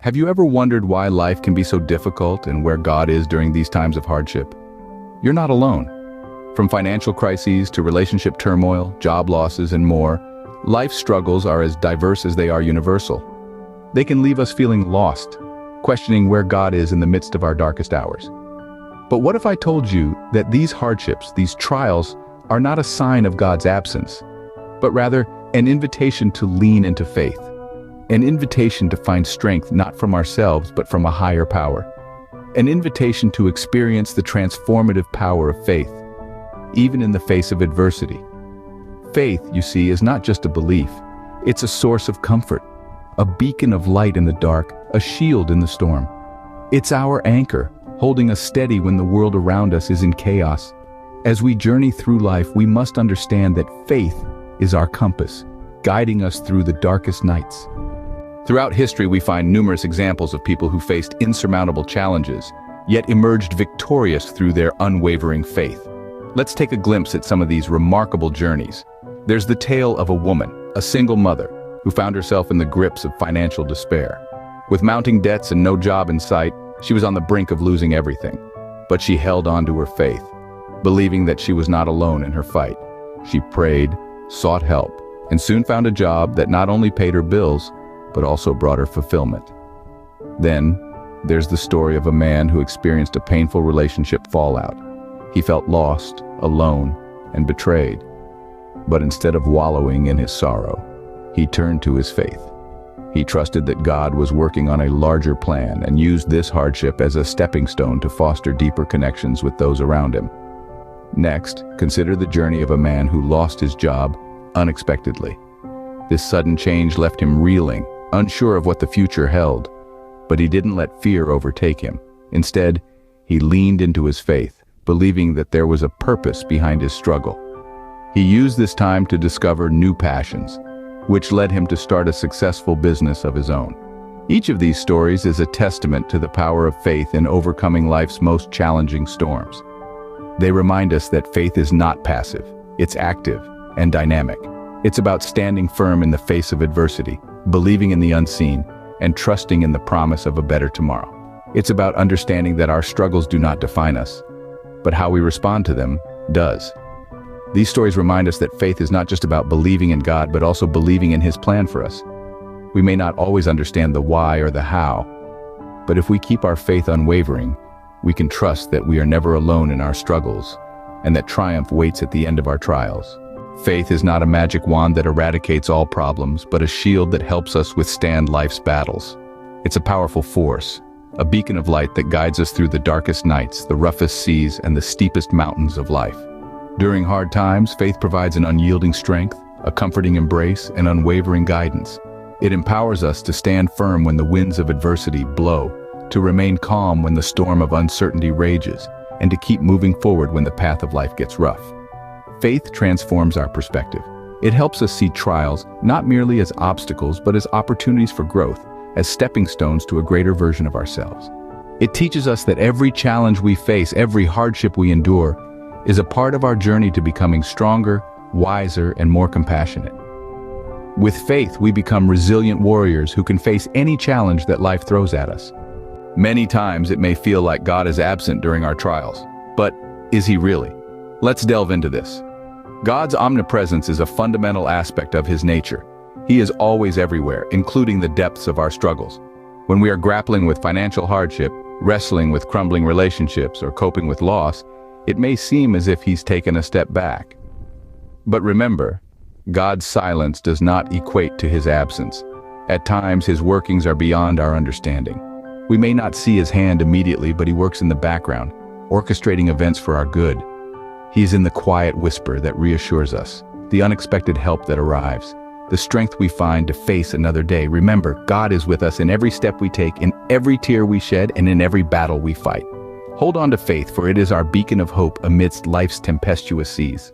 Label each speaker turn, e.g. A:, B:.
A: Have you ever wondered why life can be so difficult and where God is during these times of hardship? You're not alone. From financial crises to relationship turmoil, job losses, and more, life's struggles are as diverse as they are universal. They can leave us feeling lost, questioning where God is in the midst of our darkest hours. But what if I told you that these hardships, these trials, are not a sign of God's absence, but rather an invitation to lean into faith? An invitation to find strength not from ourselves but from a higher power. An invitation to experience the transformative power of faith, even in the face of adversity. Faith, you see, is not just a belief. It's a source of comfort, a beacon of light in the dark, a shield in the storm. It's our anchor, holding us steady when the world around us is in chaos. As we journey through life, we must understand that faith is our compass, guiding us through the darkest nights. Throughout history, we find numerous examples of people who faced insurmountable challenges, yet emerged victorious through their unwavering faith. Let's take a glimpse at some of these remarkable journeys. There's the tale of a woman, a single mother, who found herself in the grips of financial despair. With mounting debts and no job in sight, she was on the brink of losing everything. But she held on to her faith, believing that she was not alone in her fight. She prayed, sought help, and soon found a job that not only paid her bills, but also brought her fulfillment. Then, there's the story of a man who experienced a painful relationship fallout. He felt lost, alone, and betrayed. But instead of wallowing in his sorrow, he turned to his faith. He trusted that God was working on a larger plan and used this hardship as a stepping stone to foster deeper connections with those around him. Next, consider the journey of a man who lost his job unexpectedly. This sudden change left him reeling, unsure of what the future held. But he didn't let fear overtake him. Instead, he leaned into his faith, believing that there was a purpose behind his struggle. He used this time to discover new passions, which led him to start a successful business of his own. Each of these stories is a testament to the power of faith in overcoming life's most challenging storms. They remind us that faith is not passive, it's active and dynamic. It's about standing firm in the face of adversity, believing in the unseen, and trusting in the promise of a better tomorrow. It's about understanding that our struggles do not define us, but how we respond to them does. These stories remind us that faith is not just about believing in God, but also believing in His plan for us. We may not always understand the why or the how, but if we keep our faith unwavering, we can trust that we are never alone in our struggles, and that triumph waits at the end of our trials. Faith is not a magic wand that eradicates all problems, but a shield that helps us withstand life's battles. It's a powerful force, a beacon of light that guides us through the darkest nights, the roughest seas, and the steepest mountains of life. During hard times, faith provides an unyielding strength, a comforting embrace, and unwavering guidance. It empowers us to stand firm when the winds of adversity blow, to remain calm when the storm of uncertainty rages, and to keep moving forward when the path of life gets rough. Faith transforms our perspective. It helps us see trials not merely as obstacles, but as opportunities for growth, as stepping stones to a greater version of ourselves. It teaches us that every challenge we face, every hardship we endure, is a part of our journey to becoming stronger, wiser, and more compassionate. With faith, we become resilient warriors who can face any challenge that life throws at us. Many times it may feel like God is absent during our trials, but is He really? Let's delve into this. God's omnipresence is a fundamental aspect of His nature. He is always everywhere, including the depths of our struggles. When we are grappling with financial hardship, wrestling with crumbling relationships, or coping with loss, it may seem as if He's taken a step back. But remember, God's silence does not equate to His absence. At times, His workings are beyond our understanding. We may not see His hand immediately, but He works in the background, orchestrating events for our good. He is in the quiet whisper that reassures us, the unexpected help that arrives, the strength we find to face another day. Remember, God is with us in every step we take, in every tear we shed, and in every battle we fight. Hold on to faith, for it is our beacon of hope amidst life's tempestuous seas.